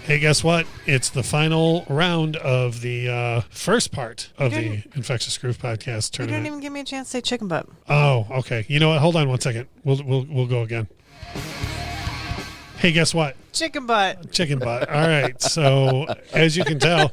Hey, guess what? It's the final round of the first part of the Infectious Grove Podcast tournament. You didn't even give me a chance to say chicken butt. Oh, okay. You know what? Hold on one second. We'll go again. Hey, guess what? Chicken butt. Chicken butt. All right. So, as you can tell,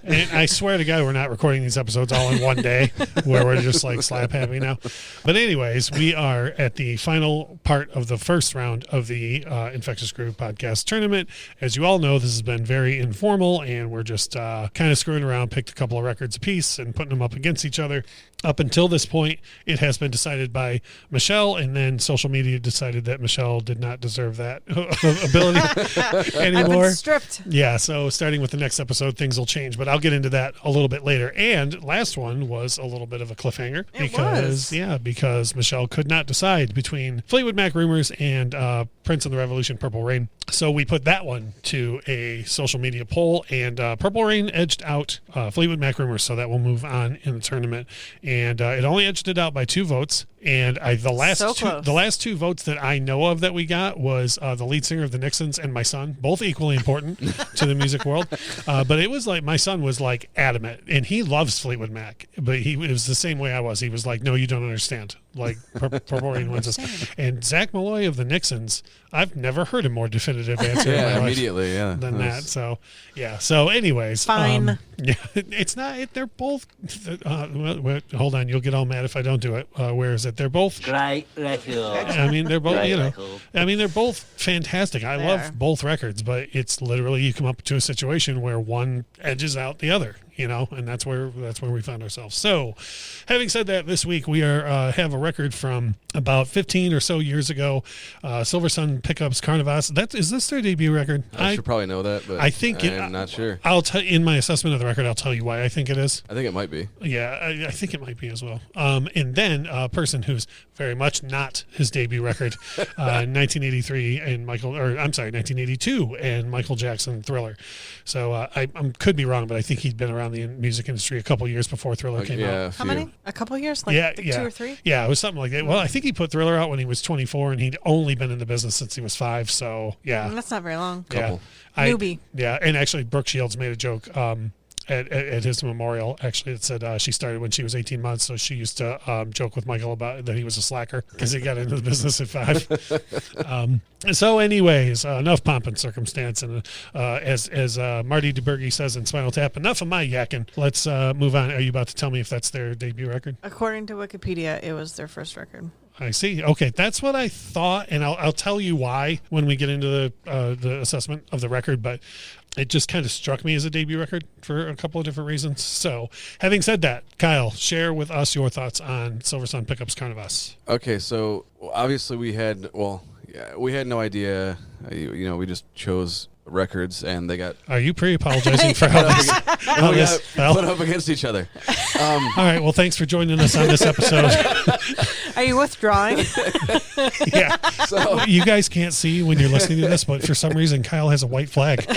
and I swear to God, we're not recording these episodes all in one day where we're just like slap happy now. But anyways, we are at the final part of the first round of the Infectious Grove Podcast tournament. As you all know, this has been very informal, and we're just kind of screwing around, picked a couple of records apiece and putting them up against each other. Up until this point, it has been decided by Michelle, and then social media decided that Michelle did not deserve that ability anymore. I've been stripped. Yeah, so starting with the next episode, things will change, but I'll get into that a little bit later. And last one was a little bit of a cliffhanger because Michelle could not decide between Fleetwood Mac Rumors and Prince and the Revolution, Purple Rain. So we put that one to a social media poll, and Purple Rain edged out Fleetwood Mac Rumors, so that will move on in the tournament. And it only edged it out by 2 votes. And the last two votes that I know of that we got was the lead singer of the Nixons and my son, both equally important to the music world. But it was like my son was like adamant, and he loves Fleetwood Mac, but it was the same way I was. He was like, "No, you don't understand. Like Purple Rain wins this." And Zach Malloy of the Nixons, I've never heard a more definitive answer in my life immediately, than that. So yeah. So anyways, fine. Yeah, it's not. They're both. Hold on, you'll get all mad if I don't do it. Where is it? They're both great records. I mean, they're both. They're both fantastic. I love both records, but it's literally you come up to a situation where one edges out the other. And that's where we found ourselves. So, having said that, this week we have a record from about 15 or so years ago. Silversun Pickups Carnivas. Is this their debut record? I should probably know that, but I'm not sure. I'll tell in my assessment of the record. I'll tell you why I think it is. I think it might be. Yeah, I think it might be as well. And then a person who's very much not his debut record, 1983 and 1982 and Michael Jackson Thriller. So I could be wrong, but I think he'd been around the music industry a couple years before Thriller came out. How many? A couple years? Like 2 or 3? Yeah, it was something like that. Well, I think he put Thriller out when he was 24, and he'd only been in the business since he was 5. So yeah, that's not very long. Yeah. Newbie. Yeah, and actually Brooke Shields made a joke at his memorial. Actually, it said she started when she was 18 months, so she used to joke with Michael about that he was a slacker because he got into the business at 5. So anyways, enough pomp and circumstance, and as Marty DeBerge says in Spinal Tap, enough of my yakking. Let's move on. Are you about to tell me if that's their debut record? According to Wikipedia, it was their first record. I see. Okay, that's what I thought, and I'll tell you why when we get into the assessment of the record, but it just kind of struck me as a debut record for a couple of different reasons. So, having said that, Kyle, share with us your thoughts on Silversun Pickups Carnivas. Okay, so obviously we had no idea. We just chose records, and they got. Are you pre-apologizing for how this fell? Put up against each other. All right. Well, thanks for joining us on this episode. Are you withdrawing? Yeah. So you guys can't see when you're listening to this, but for some reason, Kyle has a white flag.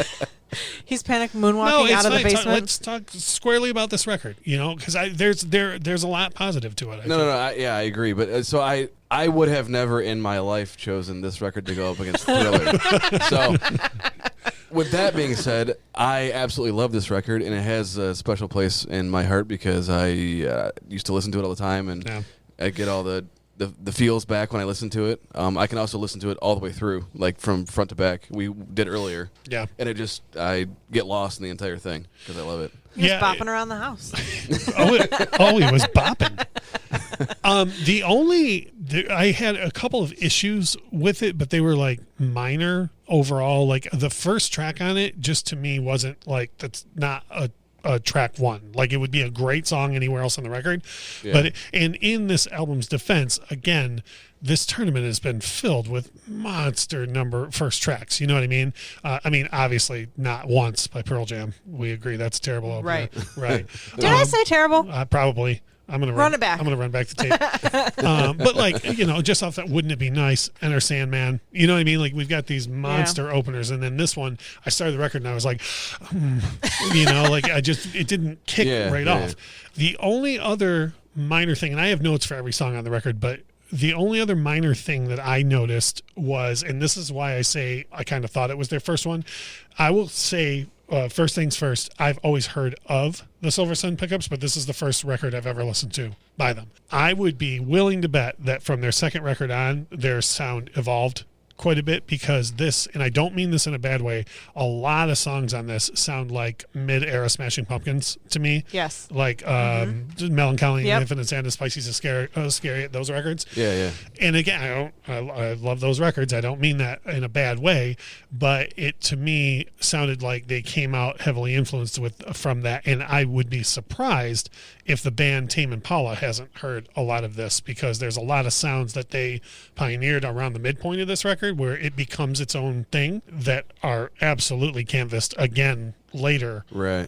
He's panic moonwalking out of the basement. Let's talk squarely about this record, because there's a lot positive to it. I agree. But so I would have never in my life chosen this record to go up against Thriller. So with that being said, I absolutely love this record, and it has a special place in my heart because I used to listen to it all the time, and I get all the feels back when I listen to it. I can also listen to it all the way through, like from front to back. We did earlier. Yeah. And I get lost in the entire thing because I love it. He was bopping around the house. He was bopping. I had a couple of issues with it, but they were like minor overall. Like the first track on it, just to me wasn't like, that's not a track one. Like it would be a great song anywhere else on the record. Yeah. But in this album's defense, again, this tournament has been filled with monster number first tracks. You know what I mean? Obviously not Once by Pearl Jam. We agree that's a terrible opener. Right. Did I say terrible? Probably. I'm gonna run it back. I'm gonna run back the tape. But just off that, Wouldn't It Be Nice? Enter Sandman. You know what I mean? Like we've got these monster openers, and then this one, I started the record and I was like, it didn't kick off. The only other minor thing, and I have notes for every song on the record, but the only other minor thing that I noticed was, and this is why I say I kind of thought it was their first one. I will say, first things first, I've always heard of the Silversun Pickups, but this is the first record I've ever listened to by them. I would be willing to bet that from their second record on, their sound evolved quite a bit, because this, and I don't mean this in a bad way, a lot of songs on this sound like mid-era Smashing Pumpkins to me. Yes. Like Melancholy, Infinite Sadness, Pisces is Scary, those records. Yeah. And again, I love those records. I don't mean that in a bad way, but it to me sounded like they came out heavily influenced from that. And I would be surprised if the band Tame Impala hasn't heard a lot of this, because there's a lot of sounds that they pioneered around the midpoint of this record where it becomes its own thing that are absolutely canvassed again later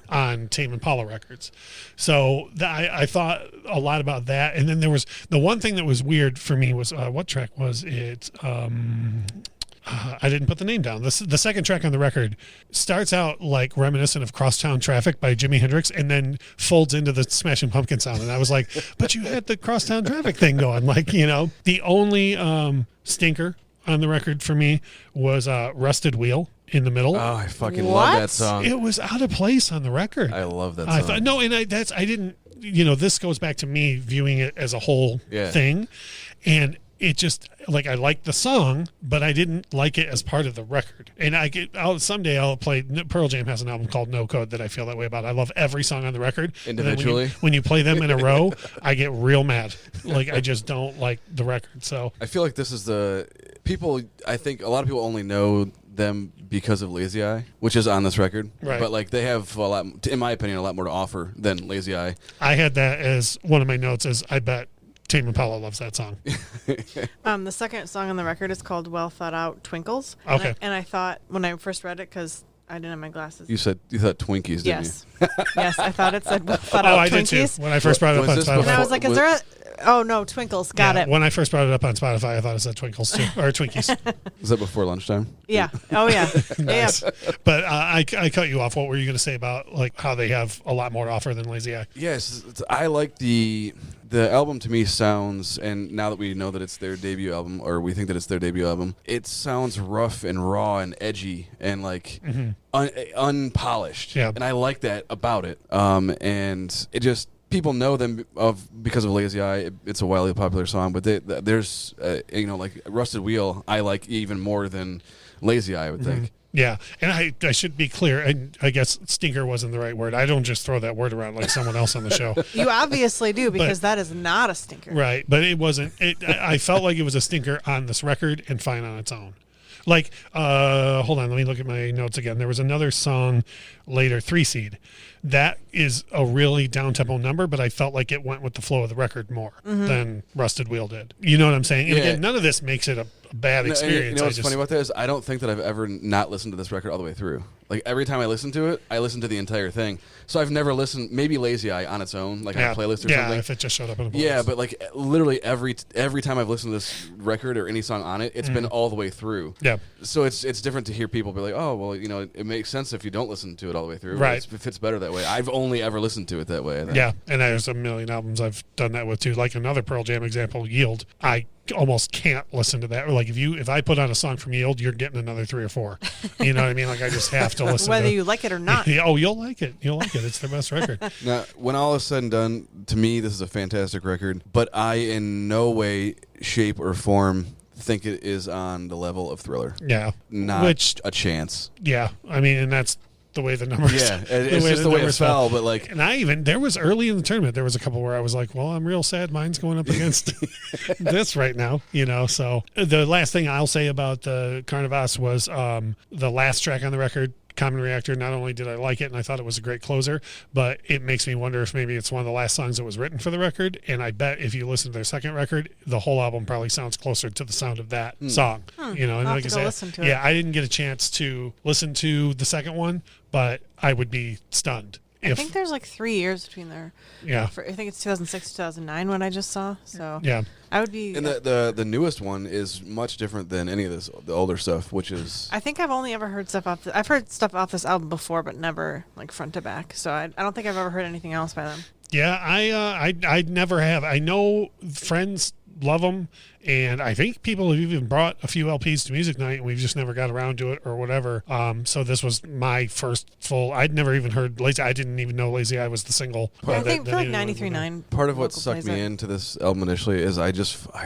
on Tame Impala records. So I thought a lot about that. And then there was the one thing that was weird for me was what track was it? I didn't put the name down. The second track on the record starts out like reminiscent of Crosstown Traffic by Jimi Hendrix, and then folds into the Smashing Pumpkin sound. And I was like, but you had the Crosstown Traffic thing going. Like, you know, the only stinker on the record for me was Rusted Wheel in the middle. Oh, I fucking love that song. It was out of place on the record. I love that song. I thought, no, and I didn't, you know, this goes back to me viewing it as a whole thing. And it just, like, I liked the song, but I didn't like it as part of the record. And someday I'll play, Pearl Jam has an album called No Code that I feel that way about. I love every song on the record. Individually. When you play them in a row, I get real mad. Like, I just don't like the record. So I feel like this is I think a lot of people only know them because of Lazy Eye, which is on this record. Right. But like they have a lot, in my opinion, a lot more to offer than Lazy Eye. I had that as one of my notes, as I bet Tame Impala loves that song. The second song on the record is called Well Thought Out Twinkles. Okay. And I thought when I first read it, because I didn't have my glasses. You thought Twinkies, didn't you? Yes, I thought it said Well Thought Out Twinkies. I did too. When I first brought it up on Spotify. And I was like, is there a... Oh, no, Twinkles. Got it. When I first brought it up on Spotify, I thought it said Twinkles too, or Twinkies. Was that before lunchtime? Yeah. Oh, yeah. Nice. Yeah. But I cut you off. What were you going to say about like how they have a lot more to offer than Lazy Eye? Yes, I like the album. To me sounds, and now that we know that it's their debut album, or we think that it's their debut album, it sounds rough and raw and edgy and like unpolished. Yeah. And I like that about it. And it just, people know them because of Lazy Eye. It's a wildly popular song, but there's like Rusted Wheel I like even more than Lazy Eye, I would think. Yeah, and I should be clear, and I guess stinker wasn't the right word. I don't just throw that word around like someone else on the show. You obviously do, because that is not a stinker. Right, but it wasn't. I felt like it was a stinker on this record and fine on its own. Like, hold on, let me look at my notes again. There was another song later, 3 Seed. That is a really down-tempo number, but I felt like it went with the flow of the record more than Rusted Wheel did. You know what I'm saying? And again, none of this makes it a bad experience. You know what's funny about that is I don't think that I've ever not listened to this record all the way through. Like, every time I listen to it, I listen to the entire thing. So I've never listened, maybe Lazy Eye on its own, like on a playlist or something. Yeah, if it just showed up in a playlist. Yeah, but like literally every time I've listened to this record or any song on it, it's been all the way through. Yeah. So it's different to hear people be like, oh, well, you know, it makes sense if you don't listen to it all the way through. Right. It fits better that way. I've only ever listened to it that way. Yeah, and there's a million albums I've done that with too. Like another Pearl Jam example, Yield. I almost can't listen to that. Or like if I put on a song from Yield, you're getting another 3 or 4. You know what I mean? Like I just have to listen. Whether you like it or not. Oh, you'll like it. You'll like it. It's their best record. Now, when all is said and done, to me, this is a fantastic record. But I, in no way, shape, or form, think it is on the level of Thriller. Yeah, not a chance. Yeah, I mean, and that's the way the numbers. Yeah, it's just the way it fell. But like, and there was early in the tournament, there was a couple where I was like, well, I'm real sad mine's going up against this right now. You know, so the last thing I'll say about the Carnivas was the last track on the record, Common Reactor. Not only did I like it and I thought it was a great closer, but it makes me wonder if maybe it's one of the last songs that was written for the record. And I bet if you listen to their second record, the whole album probably sounds closer to the sound of that song. You know, and like I said, I didn't get a chance to listen to the second one, but I would be stunned. I think there's like 3 years between there. Yeah. I think it's 2006, 2009 when I just saw. So yeah, I would be. And the newest one is much different than any of the older stuff, which is. I think I've only ever heard stuff off. I've heard stuff off this album before, but never like front to back. So I don't think I've ever heard anything else by them. Yeah, I never have. I know friends love them. And I think people have even brought a few LPs to music night, and we've just never got around to it or whatever. So this was my first full. I'd never even heard Lazy. I didn't even know Lazy Eye was the single. I feel like 93.9. Part of what sucked me into this album initially is I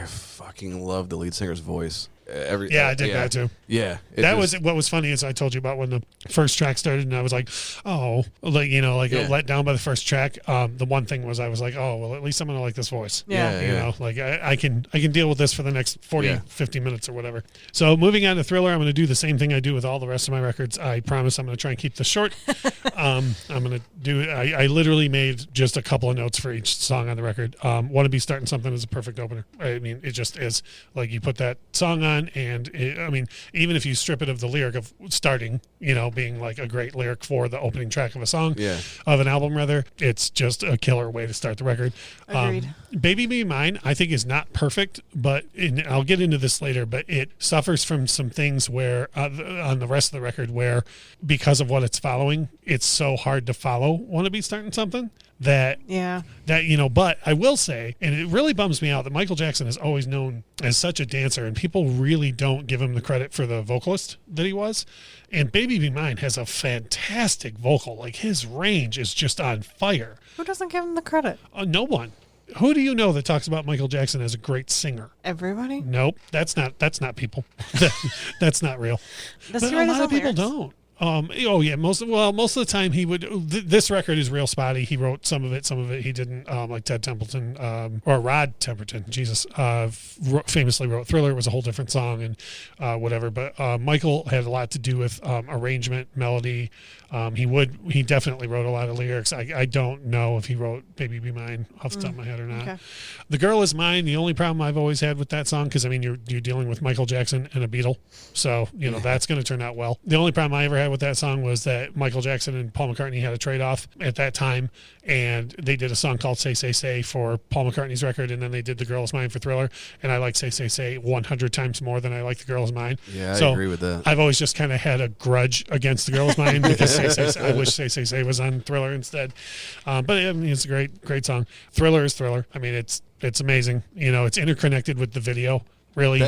fucking love the lead singer's voice. I did that too. Yeah, that was what was funny is I told you about when the first track started, and I was like, let down by the first track. The one thing was I was like, oh well, at least I'm gonna like this voice. I can deal with this for the next 50 minutes or whatever. So moving on to Thriller, I'm gonna do the same thing I do with all the rest of my records. I promise I'm gonna try and keep this short. I'm gonna do it. I literally made just a couple of notes for each song on the record. Want to Be Starting Something is a perfect opener. I mean, it just is. Like, you put that song on, and even if you strip it of the lyric of starting, being like a great lyric for the opening track of a song, of an album rather, it's just a killer way to start the record. Agreed. Baby Be Mine, I think, is not perfect, but I'll get into this later, but it suffers from some things where on the rest of the record where, because of what it's following, it's so hard to follow Want to Be Starting Something but I will say, and it really bums me out, that Michael Jackson is always known as such a dancer, and people really don't give him the credit for the vocalist that he was. And Baby Be Mine has a fantastic vocal. Like, his range is just on fire. Who doesn't give him the credit? No one. Who do you know that talks about Michael Jackson as a great singer? Everybody? Nope, that's not people. That's not real. But a lot of people don't. Most of the time he would. This record is real spotty. He wrote some of it he didn't. Like Ted Templeton or Rod Temperton, Jesus, famously wrote Thriller. It was a whole different song and whatever. But Michael had a lot to do with arrangement, melody. He definitely wrote a lot of lyrics. I don't know if he wrote Baby Be Mine off the top of my head or not. Okay. The Girl Is Mine. The only problem I've always had with that song, because you're dealing with Michael Jackson and a Beatle, so that's going to turn out well. The only problem I ever had with that song was that Michael Jackson and Paul McCartney had a trade-off at that time, and they did a song called Say Say Say for Paul McCartney's record, and then they did The Girl Is Mine for Thriller, and I like Say Say Say 100 times more than I like The Girl Is Mine. Yeah, I agree with that. I've always just kind of had a grudge against The Girl Is Mine because I wish Say Say Say was on Thriller instead. But it's a great song. Thriller is Thriller. It's amazing. It's interconnected with the video. Really?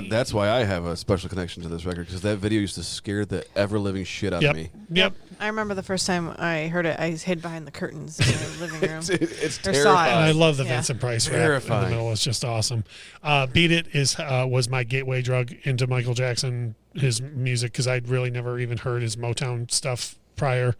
That's why I have a special connection to this record, because that video used to scare the ever-living shit out of me. Yep. I remember the first time I heard it, I hid behind the curtains in the living room. It's Or terrifying. saw it. And I love the Vincent Price rap Terrifying. in the middle. It's just awesome. Beat It was my gateway drug into Michael Jackson, his music, because I'd really never even heard his Motown stuff prior.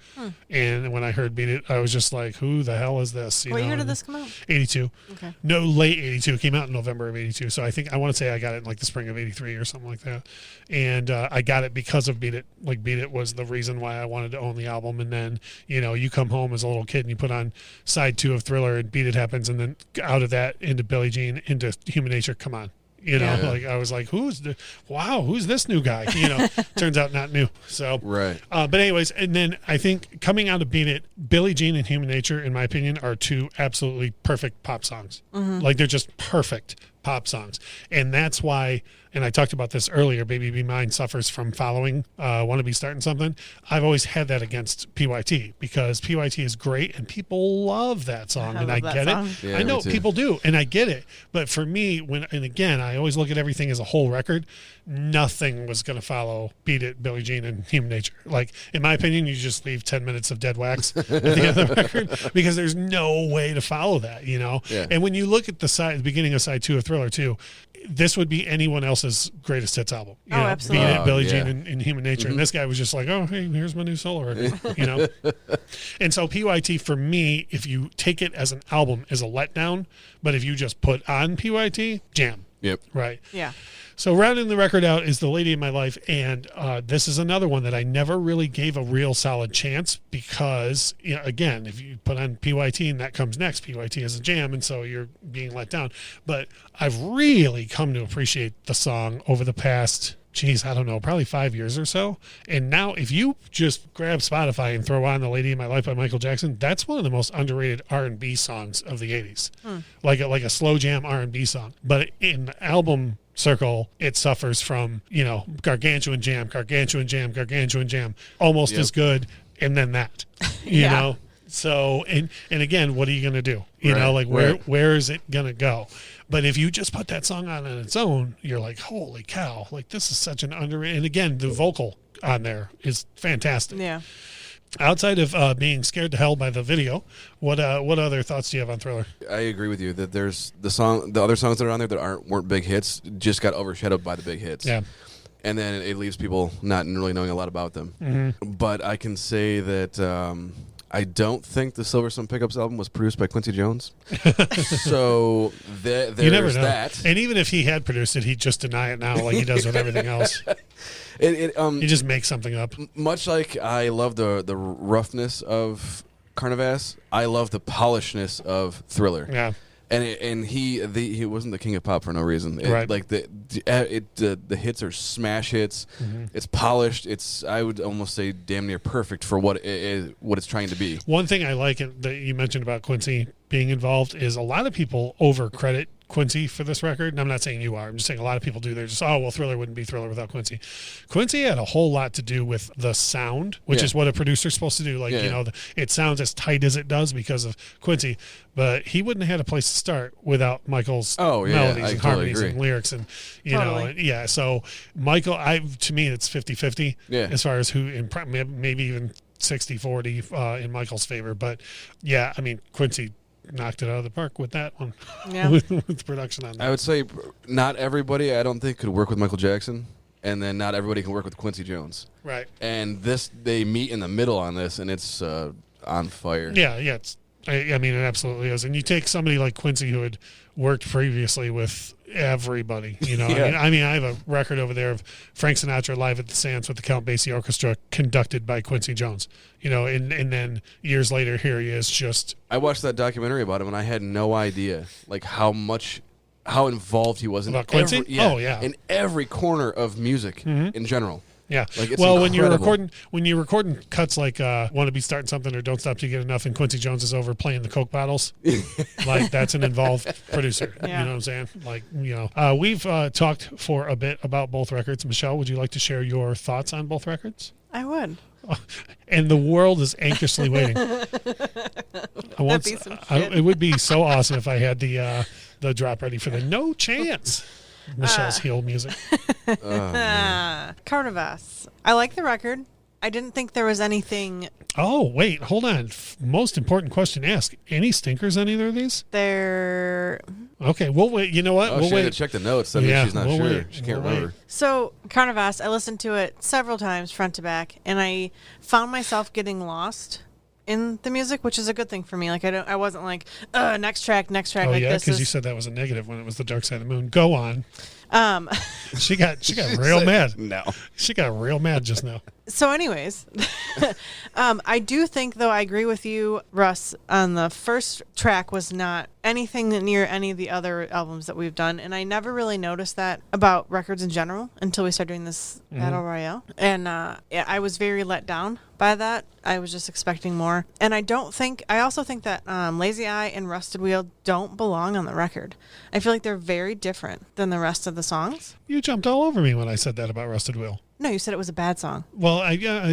And when I heard Beat It, I was just like, who the hell is this? What year did this come out? 82. Okay. No, late 82. It came out in November of 82. So I want to say I got it in like the spring of 83 or something like that. And I got it because of Beat It. Like, Beat It was the reason why I wanted to own the album. And then, you come home as a little kid and you put on side 2 of Thriller, and Beat It happens. And then out of that into Billie Jean, into Human Nature. Come on. Like, I was like, who's this new guy? Turns out not new. So, right. But anyways, and then I think coming out of Beat It, Billie Jean and Human Nature, in my opinion, are 2 absolutely perfect pop songs. Like, they're just perfect pop songs. And that's why, and I talked about this earlier, Baby Be Mine suffers from following Want to Be Starting Something. I've always had that against PYT, because PYT is great and people love that song, and I get it. Yeah, I know people do, and I get it. But for me, I always look at everything as a whole record. Nothing was going to follow Beat It, Billie Jean, and Human Nature. Like, in my opinion, you just leave 10 minutes of dead wax at the end of the record, because there's no way to follow that, Yeah. And when you look at the beginning of side 2 of Thriller 2, this would be anyone else's greatest hits album. Absolutely. Beat It, Billie Jean, and Human Nature. And this guy was just like, oh, hey, here's my new solo record, And so PYT, for me, if you take it as an album, is a letdown. But if you just put on PYT, jam. Yep. Right. Yeah. So rounding the record out is The Lady in My Life, and this is another one that I never really gave a real solid chance, because, again, if you put on PYT and that comes next, PYT is a jam, and so you're being let down. But I've really come to appreciate the song over the past, I don't know, probably 5 years or so. And now if you just grab Spotify and throw on The Lady in My Life by Michael Jackson, that's one of the most underrated R&B songs of the 80s. Like a slow jam R&B song. But in the album circle, it suffers from, gargantuan jam, almost as good, and then that, you know. So, and again, what are you going to do? You know, like where is it going to go? But if you just put that song on its own, you're like, holy cow, like this is such an underrated. And again, the vocal on there is fantastic. Yeah. Outside of being scared to hell by the video, what other thoughts do you have on Thriller? I agree with you that there's the other songs that are on there that weren't big hits just got overshadowed by the big hits. Yeah. And then it leaves people not really knowing a lot about them. Mm-hmm. But I can say that I don't think the Silversun Pickups album was produced by Quincy Jones. So there's you never know. that. And even if he had produced it, he'd just deny it now like he does with everything else. He just makes something up. Much like I love the roughness of Carnivas, I love the polishedness of Thriller. Yeah. And he wasn't the king of pop for no reason. Right. Like the hits are smash hits. Mm-hmm. It's polished. It's, I would almost say, damn near perfect for what it's trying to be. One thing I like that you mentioned about Quincy being involved is a lot of people overcredit Quincy for this record, and I'm not saying you are. I'm just saying a lot of people do. They're just, oh, well, Thriller wouldn't be Thriller without Quincy. Quincy had a whole lot to do with the sound, which is what a producer's supposed to do. Like, you know, it sounds as tight as it does because of Quincy, but he wouldn't have had a place to start without Michael's melodies and harmonies and lyrics and, you know, yeah. So Michael, to me, it's 50-50 as far as who, maybe even 60-40 in Michael's favor. But yeah, I mean, Quincy knocked it out of the park with that one. Yeah. with the production on that. I would say not everybody, I don't think, could work with Michael Jackson, and then not everybody can work with Quincy Jones. Right. And they meet in the middle on this, and it's on fire. Yeah. I mean, it absolutely is. And you take somebody like Quincy who had worked previously with everybody, you know. I mean, I have a record over there of Frank Sinatra live at the Sands with the Count Basie Orchestra, conducted by Quincy Jones. You know, and then years later, here he is. Just I watched that documentary about him, and I had no idea like how involved he was in Quincy. In every corner of music in general. Yeah. Like, it's well, incredible. when you're recording cuts like "Want to Be Starting Something" or "Don't Stop Till You Get Enough," and Quincy Jones is over playing the Coke bottles, like that's an involved producer. You know what I'm saying? Like, you know, we've talked for a bit about both records. Michelle, would you like to share your thoughts on both records? I would. And the world is anxiously waiting. It would be so awesome if I had the drop ready for the No Chance Michelle's heel music. Carnivas. I like the record. I didn't think there was anything. Oh, wait, hold on. Most important question to ask. Any stinkers on either of these? There. Okay, we'll wait. You know what? We'll wait. To check the notes. That means she's not sure. Wait. She can't remember. So, Carnivas, I listened to it several times front to back, and I found myself getting lost in the music, which is a good thing for me. Like, I wasn't like, next track. Oh, like, yeah, because you said that was a negative when it was The Dark Side of the Moon. Go on. She got real mad. No. She got real mad just now. So anyways, I do think, though, I agree with you, Russ, on the first track was not anything near any of the other albums that we've done. And I never really noticed that about records in general until we started doing this Battle Royale. And I was very let down by that. I was just expecting more. And I also think that Lazy Eye and Rusted Wheel don't belong on the record. I feel like they're very different than the rest of the songs. You jumped all over me when I said that about Rusted Wheel. No, you said it was a bad song. Well,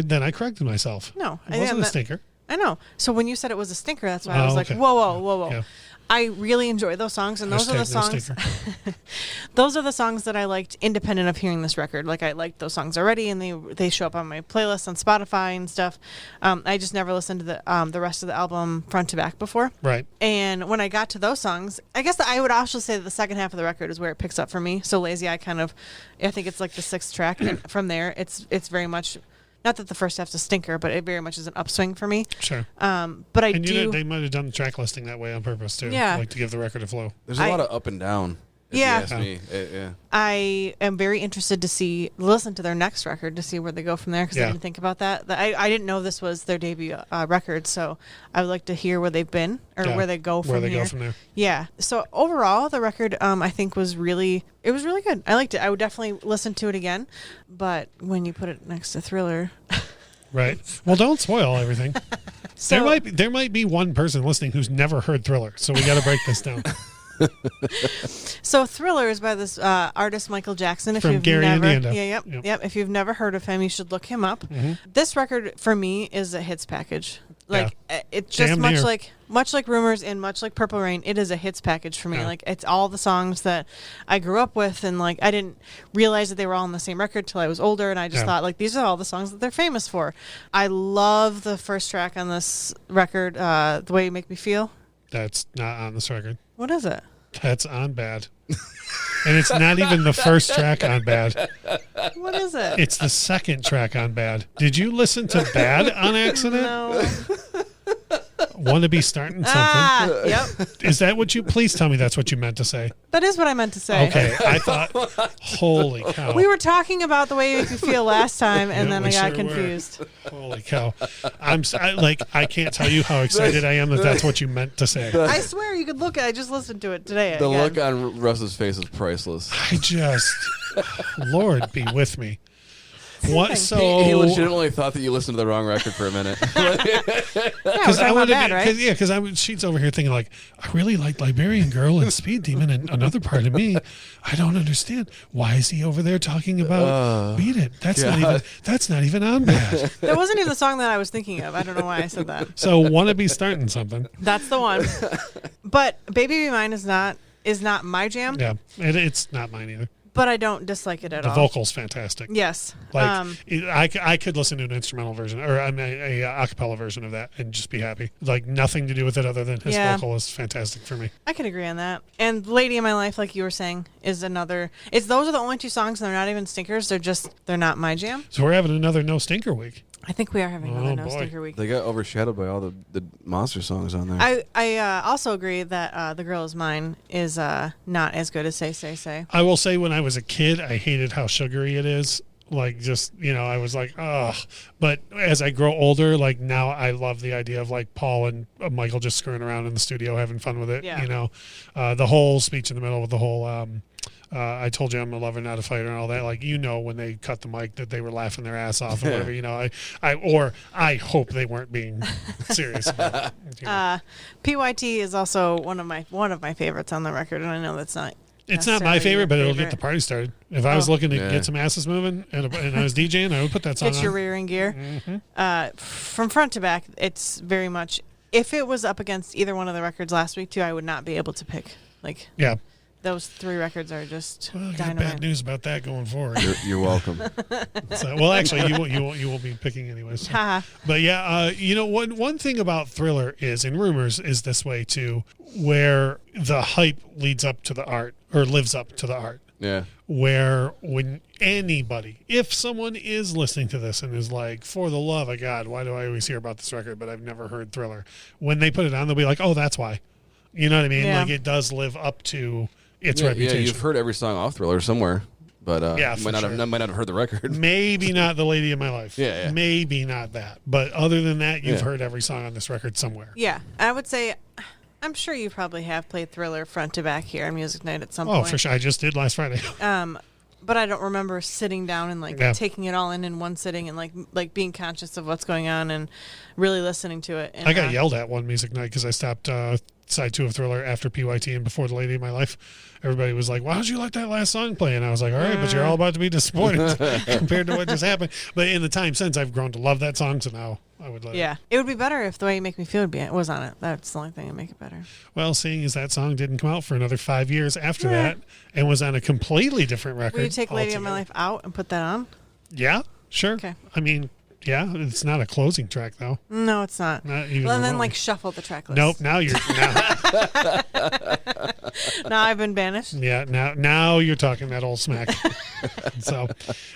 then I corrected myself. No. It wasn't a stinker. I know. So when you said it was a stinker, that's why I was like, whoa. Yeah. I really enjoy those songs, and those are the songs. Those are the songs that I liked independent of hearing this record. Like, I liked those songs already, and they show up on my playlist on Spotify and stuff. I just never listened to the rest of the album front to back before. Right. And when I got to those songs, I guess I would also say that the second half of the record is where it picks up for me. So Lazy Eye I think it's like the sixth track, and from there, it's very much. Not that the first half's a stinker, but it very much is an upswing for me. Sure. But they might have done the track listing that way on purpose too. Yeah. Like to give the record a flow. There's a lot of up and down. If you ask me. I am very interested to listen to their next record to see where they go from there, because I didn't think about that. I didn't know this was their debut record, so I would like to hear where they've been or where they go from there. Yeah. So overall, the record I think was really good. I liked it. I would definitely listen to it again, but when you put it next to Thriller. Right. Well, don't spoil everything. So, there might be one person listening who's never heard Thriller, so we got to break this down. So Thriller is by this artist Michael Jackson. From Gary, Indiana. Yep. If you've never heard of him, you should look him up. Mm-hmm. This record for me is a hits package. Like it's just Damn near. much like Rumors and much like Purple Rain. It is a hits package for me. Yeah. Like it's all the songs that I grew up with, and like I didn't realize that they were all on the same record till I was older, and I just thought like these are all the songs that they're famous for. I love the first track on this record, "The Way You Make Me Feel." That's not on this record. What is it? That's on Bad. And it's not even the first track on Bad. What is it? It's the second track on Bad. Did you listen to Bad on accident? No. Want to be starting something? Yep. Is that what you? Please tell me that's what you meant to say. That is what I meant to say. Okay, I thought. Holy cow! We were talking about The Way You Make Me Feel last time, and Yeah, then we I got sure were. confused. Holy cow! I can't tell you how excited I am that that's what you meant to say. I swear you could look at. I just listened to it today. The again. look on Russ's face is priceless. I just, Lord be with me. What? So He legitimately thought that you listened to the wrong record for a minute. Yeah, we're talking about Bad, right? Because she's over here thinking like, I really like Liberian Girl and Speed Demon, and another part of me, I don't understand. Why is he over there talking about Beat It? That's not even on Bad. That wasn't even the song that I was thinking of. I don't know why I said that. So wanna be starting something? That's the one. But Baby Be Mine is not my jam. Yeah, it's not mine either. But I don't dislike it at The all. vocal's fantastic. Yes. Like I could listen to an instrumental version or a acapella version of that and just be happy. Like nothing to do with it other than his vocal is fantastic for me. I can agree on that. And Lady in My Life, like you were saying, is another. Those are the only two songs, and they're not even stinkers. They're not my jam. So we're having another no stinker week. I think we are having another no boy. stinker week. They got overshadowed by all the monster songs on there. I also agree that The Girl Is Mine is not as good as Say. I will say when I was a kid, I hated how sugary it is. Like just, I was like, ugh. But as I grow older, like now I love the idea of like Paul and Michael just screwing around in the studio, having fun with it. Yeah. The whole speech in the middle with the whole, I told you I'm a lover, not a fighter, and all that. Like, when they cut the mic that they were laughing their ass off or whatever. I hope they weren't being serious about it. PYT is also one of my favorites on the record, and I know that's not. It's not my favorite, but it'll get the party started. If I was looking to get some asses moving and I was DJing, I would put that song on. Get your rear in gear. Mm-hmm. From front to back, it's very much. If it was up against either one of the records last week too, I would not be able to pick. Like, yeah. Those three records are just I got dynamite. bad news about that going forward. You're welcome. Actually, you won't be picking anyways. So. But yeah, one thing about Thriller is, in Rumors, is this way too, where the hype leads up to the art or lives up to the art. Yeah. Where when anybody, if someone is listening to this and is like, for the love of God, why do I always hear about this record, but I've never heard Thriller? When they put it on, they'll be like, oh, that's why. You know what I mean? Yeah. Like it does live up to its Yeah, reputation. you've heard every song off Thriller somewhere, but for might not have heard the record. Maybe not The Lady in My Life. Yeah. Maybe not that. But other than that, you've heard every song on this record somewhere. Yeah, I would say, I'm sure you probably have played Thriller front to back here on Music Night at some point. Oh, for sure. I just did last Friday. But I don't remember sitting down and taking it all in one sitting and like being conscious of what's going on and really listening to it. And, I got yelled at one Music Night because I stopped side 2 of Thriller after PYT and before The Lady in My Life. Everybody was like, why don't you let that last song play? And I was like, all right, but you're all about to be disappointed compared to what just happened. But in the time since, I've grown to love that song, so now I would let it. It would be better if The Way You Make Me Feel was on it. That's the only thing that would make it better. Well, seeing as that song didn't come out for another 5 years after that and was on a completely different record. Will you take Lady in My Life out and put that on? Yeah, sure. Okay. I mean, yeah, it's not a closing track, though. No, it's not. Not even well, and then remotely. shuffle the track list. Nope, now you're... Now I've been banished. Yeah, now you're talking that old smack. So,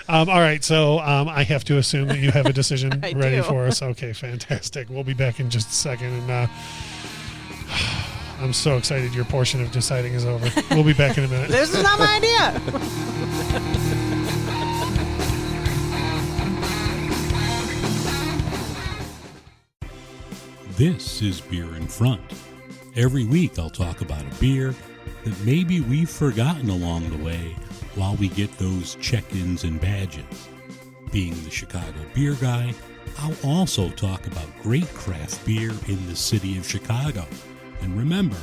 all right. So I have to assume that you have a decision ready for us. Okay, fantastic. We'll be back in just a second, and I'm so excited. Your portion of deciding is over. We'll be back in a minute. This is not my idea. This is Beer in Front. Every week I'll talk about a beer that maybe we've forgotten along the way while we get those check-ins and badges. Being the Chicago beer guy, I'll also talk about great craft beer in the city of Chicago. And remember,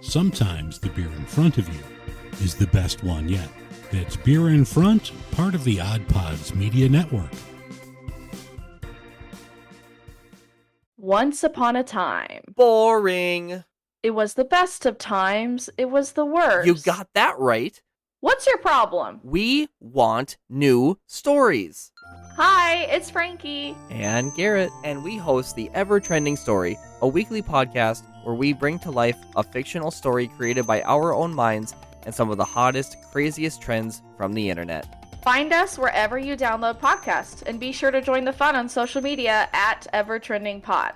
sometimes the beer in front of you is the best one yet. That's Beer in Front, part of the Odd Pods Media Network. Once upon a time. Boring. It was the best of times. It was the worst. You got that right. What's your problem? We want new stories. Hi, it's Frankie. And Garrett. And we host the Ever Trending Story, a weekly podcast where we bring to life a fictional story created by our own minds and some of the hottest, craziest trends from the internet. Find us wherever you download podcasts, and be sure to join the fun on social media at EverTrendingPod.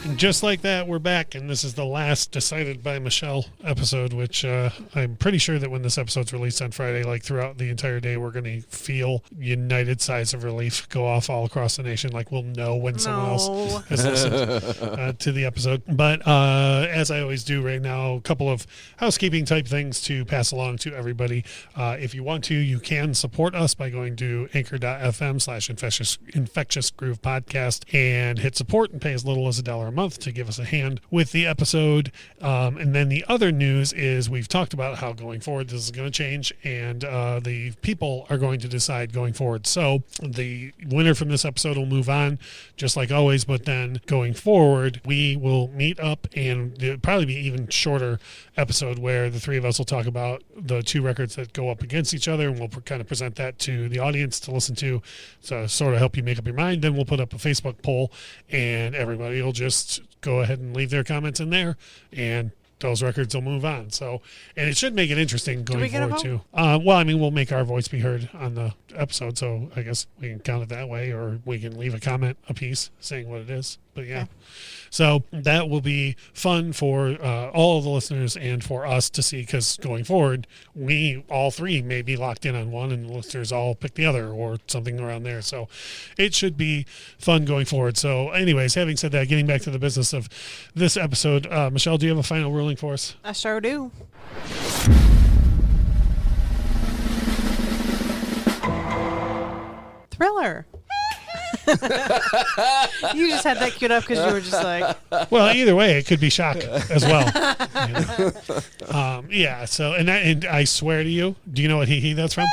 And just like that, we're back, and this is the last Decided by Michelle episode, which I'm pretty sure that when this episode's released on Friday, like throughout the entire day, we're going to feel united sighs of relief go off all across the nation. Like we'll know when someone else has listened to the episode. But as I always do right now, a couple of housekeeping type things to pass along to everybody. If you want to, you can support us by going to anchor.fm/Infectious Grove Podcast and hit support and pay as little as $1 a month to give us a hand with the episode. And then the other news is we've talked about how going forward this is going to change, and the people are going to decide going forward. So the winner from this episode will move on just like always, but then going forward we will meet up, and it'll probably be even shorter episode where the three of us will talk about the two records that go up against each other, and we'll kind of present that to the audience to listen to, so sort of help you make up your mind. Then we'll put up a Facebook poll, and everybody will just go ahead and leave their comments in there, and those records will move on. So, and it should make it interesting going forward too. Well, I mean, we'll make our voice be heard on the episode, so I guess we can count it that way, or we can leave a comment a piece saying what it is. But yeah. So that will be fun for all of the listeners and for us to see, because going forward, we all three may be locked in on one and the listeners all pick the other or something around there. So it should be fun going forward. So anyways, having said that, getting back to the business of this episode, Michelle, do you have a final ruling for us? I sure do. Thriller. You just had that queued up because you were just like... Well, either way, it could be shock as well. You know? Yeah, so, and I swear to you, do you know what he that's from?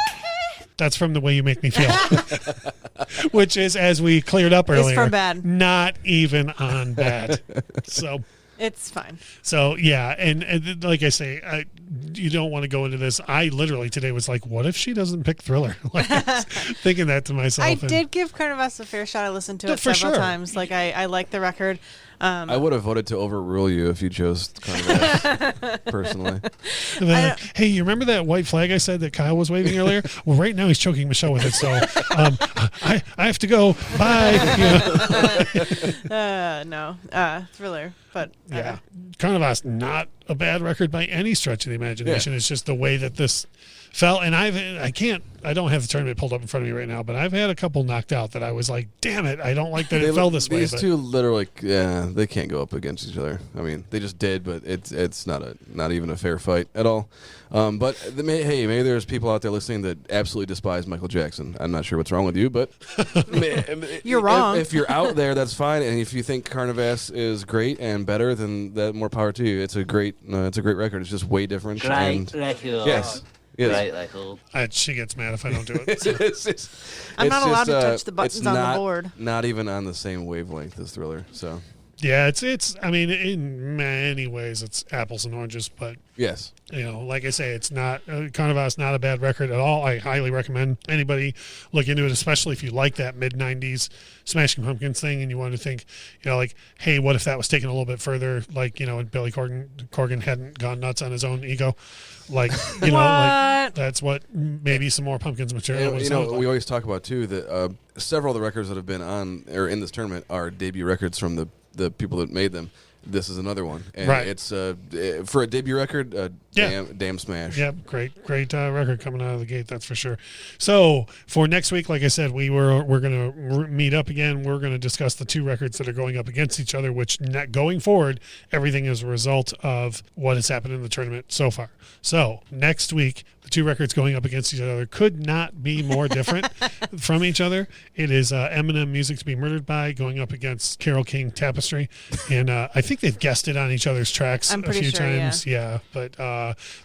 That's from The Way You Make Me Feel. Which is, as we cleared up earlier, it's from Bad. Not even on Bad. So... It's fine. So, yeah, and like I say, you don't want to go into this. I literally today was like, what if she doesn't pick Thriller? Like, I was thinking that to myself. I did give Carnivus a fair shot. I listened to it several times. Like, I like the record. I would have voted to overrule you if you chose Carnivus, personally. Hey, you remember that white flag I said that Kyle was waving earlier? Well, right now he's choking Michelle with it, so I have to go. Bye. No, Thriller. But yeah, Carnivus, not a bad record by any stretch of the imagination. Yeah. It's just the way that this fell, and I don't have the tournament pulled up in front of me right now, but I've had a couple knocked out that I was like, damn it, I don't like that it fell this way. These two literally, they can't go up against each other. I mean, they just did, but it's not even a fair fight at all. But maybe there's people out there listening that absolutely despise Michael Jackson. I'm not sure what's wrong with you, but you're wrong. If you're out there, that's fine. And if you think Carnivus is great and better, then that more power to you. It's a great record. It's just way different. Great record. Yes. Great record. She gets mad if I don't do it. So. I'm not allowed to touch the buttons on the board. Not even on the same wavelength as Thriller. So. Yeah, it's. I mean, in many ways, it's apples and oranges. But yes, like I say, it's not Carnivus. Not a bad record at all. I highly recommend anybody look into it, especially if you like that mid '90s Smashing Pumpkins thing, and you want to think, like, hey, what if that was taken a little bit further? Like, and Billy Corgan hadn't gone nuts on his own ego. Like, like that's what maybe some more Pumpkins material. We always talk about too that several of the records that have been on or in this tournament are debut records from the people that made them. This is another one, and it's for a debut record, damn smash. Yeah, great record coming out of the gate, that's for sure. So for next week, like I said, we're going to meet up again. We're going to discuss the two records that are going up against each other, which going forward, everything is a result of what has happened in the tournament so far. So next week, the two records going up against each other could not be more different from each other. It is Eminem, Music to Be Murdered By, going up against Carole King, Tapestry. And I think they've guested on each other's tracks a few times. Yeah. But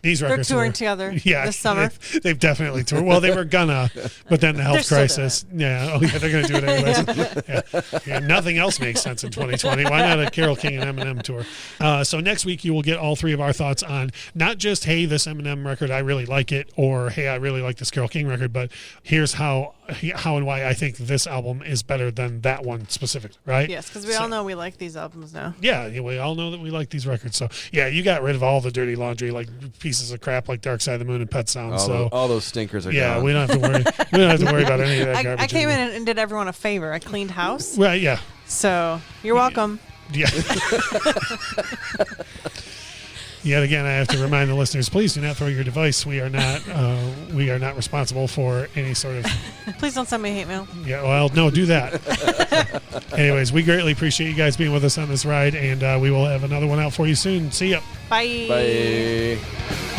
these records They're touring together this summer. They've definitely toured. Well, they were gonna, but then the health crisis. Yeah. Oh, yeah, they're going to do it anyways. Yeah. Nothing else makes sense in 2020. Why not a Carole King and Eminem tour? So next week you will get all three of our thoughts on not just, hey, this Eminem record, I really like it, or hey, I really like this Carole King record, but here's how and why I think this album is better than that one specifically, right? Yes, because we all know we like these albums now. Yeah, we all know that we like these records. So yeah, you got rid of all the dirty laundry, like pieces of crap like Dark Side of the Moon and Pet Sounds. All those stinkers are gone. We don't have to worry. We don't have to worry about any of that garbage. I came in and did everyone a favor. I cleaned house. Well, yeah. So you're welcome. Yeah. Yet again, I have to remind the listeners: please do not throw your device. We are not responsible for any sort of. Please don't send me hate mail. Yeah, well, no, do that. Anyways, we greatly appreciate you guys being with us on this ride, and we will have another one out for you soon. See ya. Bye. Bye.